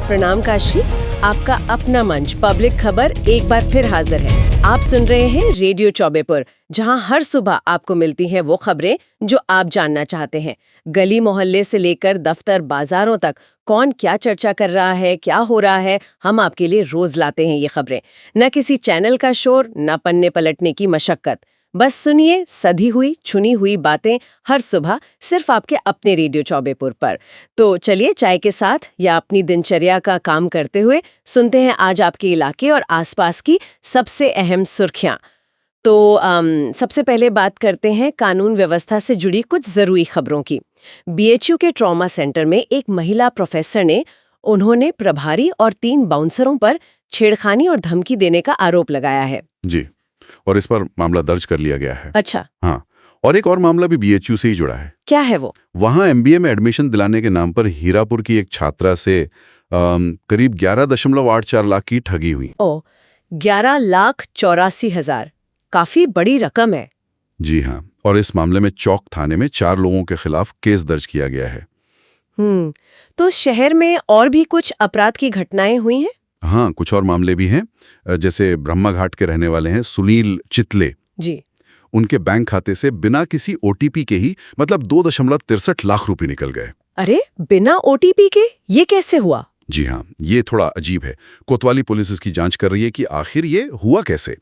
प्रणाम काशी, आपका अपना मंच पब्लिक खबर एक बार फिर हाजिर है। आप सुन रहे हैं रेडियो चौबेपुर, जहां हर सुबह आपको मिलती हैं वो खबरें जो आप जानना चाहते हैं। गली मोहल्ले से लेकर दफ्तर बाजारों तक कौन क्या चर्चा कर रहा है, क्या हो रहा है, हम आपके लिए रोज लाते हैं ये खबरें। न किसी चैनल का शोर, न पन्ने पलटने की मशक्कत। बस सुनिए सधी हुई चुनी हुई बातें हर सुबह सिर्फ आपके अपने रेडियो चौबेपुर पर। तो चलिए चाय के साथ या अपनी दिनचर्या का काम करते हुए सुनते हैं आज आपके इलाके और आसपास की सबसे अहम सुर्खियां। तो सबसे पहले बात करते हैं कानून व्यवस्था से जुड़ी कुछ जरूरी खबरों की। बीएचयू के ट्रॉमा सेंटर में एक महिला प्रोफेसर ने उन्होंने प्रभारी और 3 बाउंसरों पर छेड़खानी और धमकी देने का आरोप लगाया है। जी, और इस पर मामला दर्ज कर लिया गया है। अच्छा, हाँ, और एक और मामला भी बीएचयू से ही जुड़ा है। क्या है वो? वहाँ एमबीए में एडमिशन दिलाने के नाम पर हीरापुर की एक छात्रा से करीब 11.84 लाख की ठगी हुई। 11,84,000, काफी बड़ी रकम है। जी हाँ, और इस मामले में चौक थाने में 4 लोगों के खिलाफ केस दर्ज किया गया है। तो शहर में और भी कुछ अपराध की घटनाएं हुई हैं? हाँ, कुछ और मामले भी हैं। जैसे ब्रह्मा घाट के रहने वाले हैं सुनील चितले जी। उनके बैंक खाते से बिना किसी ओटीपी के ही मतलब 2.63 लाख रुपए निकल गए। अरे, बिना ओटीपी के ये कैसे हुआ? जी हाँ, ये थोड़ा अजीब है। कोतवाली पुलिस इसकी जांच कर रही है कि आखिर ये हुआ कैसे।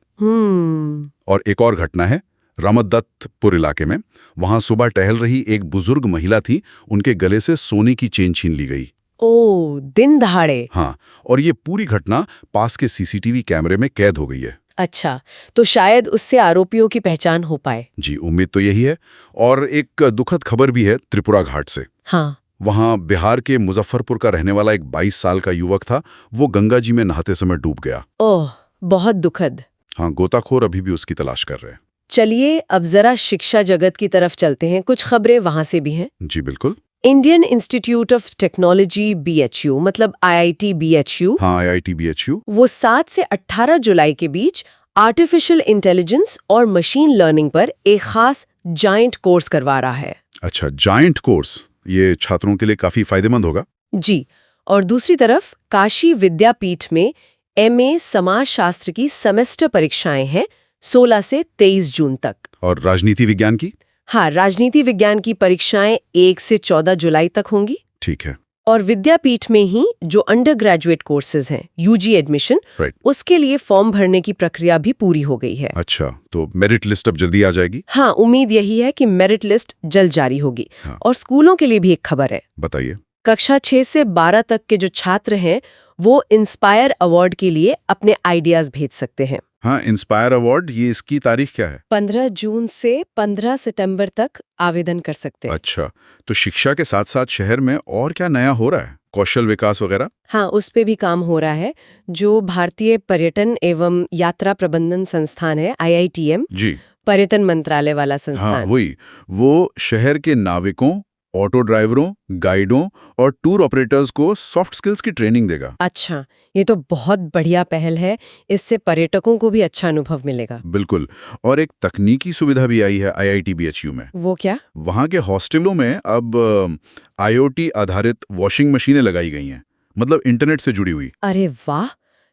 और एक और घटना है रामदत्तपुर इलाके में। वहां सुबह टहल रही एक बुजुर्ग महिला थी, उनके गले से सोने की चेन छीन ली गई। ओ, दिन दहाड़े। हाँ, और ये पूरी घटना पास के सीसीटीवी कैमरे में कैद हो गई है। अच्छा, तो शायद उससे आरोपियों की पहचान हो पाए। जी, उम्मीद तो यही है। और एक दुखद खबर भी है त्रिपुरा घाट से। हाँ। वहां बिहार के मुजफ्फरपुर का रहने वाला एक 22 साल का युवक था, वो गंगा जी में नहाते समय डूब गया। ओह, बहुत दुखद। हाँ, गोताखोर अभी भी उसकी तलाश कर रहे हैं। चलिए अब जरा शिक्षा जगत की तरफ चलते हैं, कुछ खबरें वहां से भी हैं। जी बिल्कुल। Indian institute of technology BHU, मतलब आईआईटी बीएचयू, हाँ, आईआईटी बीएचयू, वो 7 से 18 जुलाई के बीच आर्टिफिशियल इंटेलिजेंस और मशीन लर्निंग पर एक खास जायंट कोर्स करवा रहा है। अच्छा, जायंट कोर्स, ये छात्रों के लिए काफी फायदेमंद होगा। जी, और दूसरी तरफ काशी विद्यापीठ में एमए समाजशास्त्र की सेमेस्टर परीक्षाएं हैं 16 से 23 जून तक। और राजनीति विज्ञान की? हाँ, राजनीति विज्ञान की परीक्षाएं 1 से 14 जुलाई तक होंगी। ठीक है। और विद्यापीठ में ही जो अंडर ग्रेजुएट कोर्सेज हैं, यूजी एडमिशन, उसके लिए फॉर्म भरने की प्रक्रिया भी पूरी हो गई है। अच्छा, तो मेरिट लिस्ट अब जल्दी आ जाएगी? हाँ, उम्मीद यही है कि मेरिट लिस्ट जल्द जारी होगी। हाँ। और स्कूलों के लिए भी एक खबर है। बताइए। कक्षा 6 से 12 तक के जो छात्र हैं वो इंस्पायर अवार्ड के लिए अपने आइडियाज भेज सकते हैं। हाँ, इंस्पायर अवार्ड, ये इसकी तारीख क्या है? 15 जून से 15 सितंबर तक आवेदन कर सकते हैं। अच्छा, तो शिक्षा के साथ साथ शहर में और क्या नया हो रहा है? कौशल विकास वगैरह? हाँ, उस पे भी काम हो रहा है। जो भारतीय पर्यटन एवं यात्रा प्रबंधन संस्थान है IITM, जी, पर्यटन मंत्रालय वाला हाँ संस्थान, वही, वो शहर के नाविकों, ऑटो ड्राइवरों, गाइडों और टूर ऑपरेटर्स को सॉफ्ट स्किल्स की ट्रेनिंग देगा। अच्छा, ये तो बहुत बढ़िया पहल है। इससे पर्यटकों को भी अच्छा अनुभव मिलेगा। बिल्कुल। और एक तकनीकी सुविधा भी आई है आईआईटी बीएचयू में। वो क्या? वहाँ के हॉस्टलों में अब IoT आधारित वॉशिंग मशीनें लगाई गई हैं, मतलब इंटरनेट से जुड़ी हुई। अरे वाह,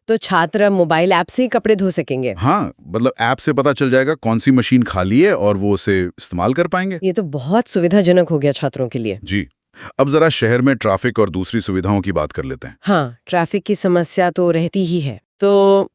तो छात्र मोबाइल ऐप से ही कपड़े धो सकेंगे। हाँ, मतलब ऐप से पता चल जाएगा कौन सी मशीन खाली है और वो उसे इस्तेमाल कर पाएंगे। ये तो बहुत सुविधाजनक हो गया छात्रों के लिए। जी, अब जरा शहर में ट्रैफिक और दूसरी सुविधाओं की बात कर लेते हैं। हाँ, ट्रैफिक की समस्या तो रहती ही है। तो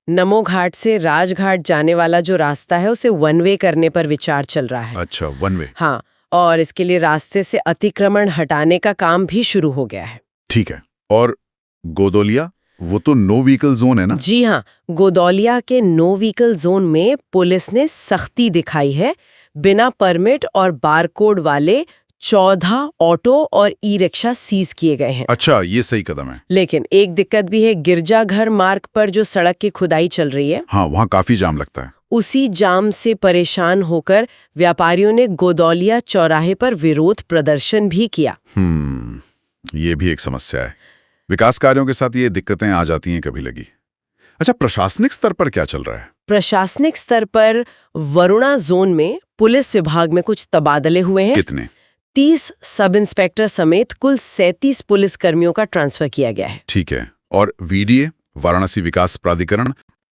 नमो घाट से राजघाट जाने वाला जो रास्ता है उसे वन वे करने पर विचार चल रहा है। अच्छा, वन वे। हाँ, और इसके लिए रास्ते से अतिक्रमण हटाने का काम भी शुरू हो गया है। ठीक है। और गोदोलिया, वो तो नो व्हीकल जोन है ना? जी हाँ, गोदौलिया के नो व्हीकल जोन में पुलिस ने सख्ती दिखाई है। बिना परमिट और बारकोड वाले 14 ऑटो और ई रिक्शा सीज किए गए हैं। अच्छा, ये सही कदम है। लेकिन एक दिक्कत भी है, गिरजाघर मार्ग पर जो सड़क की खुदाई चल रही है, हाँ, वहाँ काफी जाम लगता है। उसी जाम से परेशान होकर व्यापारियों ने गोदौलिया चौराहे पर विरोध प्रदर्शन भी किया। ये भी एक समस्या है। विकास कार्यों के साथ ये दिक्कतें आ जाती हैं कभी लगी। अच्छा, प्रशासनिक स्तर पर क्या चल रहा है? प्रशासनिक स्तर पर वरुणा जोन में पुलिस विभाग में कुछ तबादले हुए हैं। कितने? 30 सब इंस्पेक्टर समेत कुल 37 पुलिस कर्मियों का ट्रांसफर किया गया है। ठीक है। और वीडीए, वाराणसी विकास प्राधिकरण,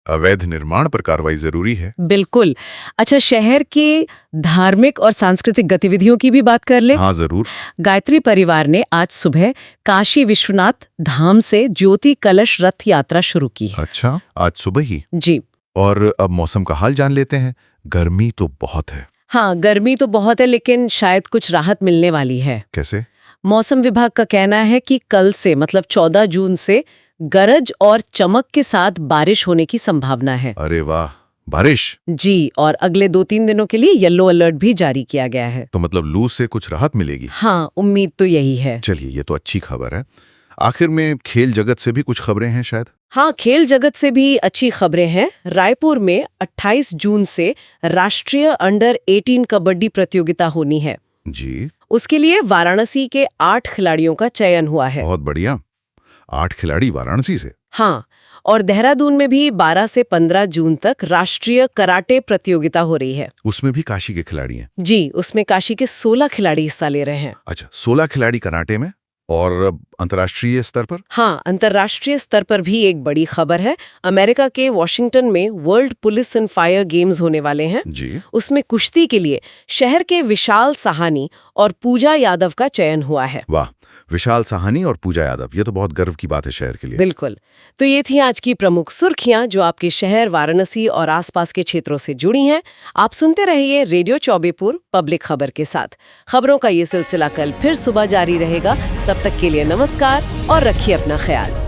अवैध निर्माण पर कार्रवाई जरूरी है। बिल्कुल। अच्छा, शहर के धार्मिक और सांस्कृतिक गतिविधियों की भी बात कर ले। हाँ जरूर। गायत्री परिवार ने आज सुबह काशी विश्वनाथ धाम से ज्योति कलश रथ यात्रा शुरू की है। अच्छा, आज सुबह ही? जी। और अब मौसम का हाल जान लेते हैं। गर्मी तो बहुत है। हाँ, गर्मी तो बहुत है, लेकिन शायद कुछ राहत मिलने वाली है। कैसे? मौसम विभाग का कहना है कि कल से मतलब 14 जून से गरज और चमक के साथ बारिश होने की संभावना है। अरे वाह, बारिश! जी, और अगले 2-3 दिनों के लिए येलो अलर्ट भी जारी किया गया है। तो मतलब लू से कुछ राहत मिलेगी? हाँ, उम्मीद तो यही है। चलिए, ये तो अच्छी खबर है। आखिर में खेल जगत से भी कुछ खबरें हैं शायद? हाँ, खेल जगत से भी अच्छी खबरें हैं। रायपुर में 28 जून से राष्ट्रीय अंडर 18 कबड्डी प्रतियोगिता होनी है। जी। उसके लिए वाराणसी के 8 खिलाड़ियों का चयन हुआ है। बहुत बढ़िया। 8 खिलाड़ी वाराणसी से? हाँ, और देहरादून में भी 12 से 15 जून तक राष्ट्रीय कराटे प्रतियोगिता हो रही है। उसमें भी काशी के खिलाड़ी हैं? जी, उसमें काशी के 16 खिलाड़ी हिस्सा ले रहे हैं। अच्छा, 16 खिलाड़ी कराटे में। और अंतर्राष्ट्रीय स्तर पर? हाँ, अंतर्राष्ट्रीय स्तर पर भी एक बड़ी खबर है। अमेरिका के वॉशिंगटन में world police and fire games होने वाले हैं। जी। उसमें कुश्ती के लिए शहर के विशाल साहनी और पूजा यादव का चयन हुआ है। वाह, विशाल साहनी और पूजा यादव, ये तो बहुत गर्व की बात है शहर के लिए। बिल्कुल। तो ये थी आज की प्रमुख सुर्खियां जो आपके शहर वाराणसी और आसपास के क्षेत्रों से जुड़ी हैं। आप सुनते रहिए रेडियो चौबेपुर पब्लिक खबर के साथ। खबरों का ये सिलसिला कल फिर सुबह जारी रहेगा। तब तक के लिए नमस्कार और रखिए अपना ख्याल।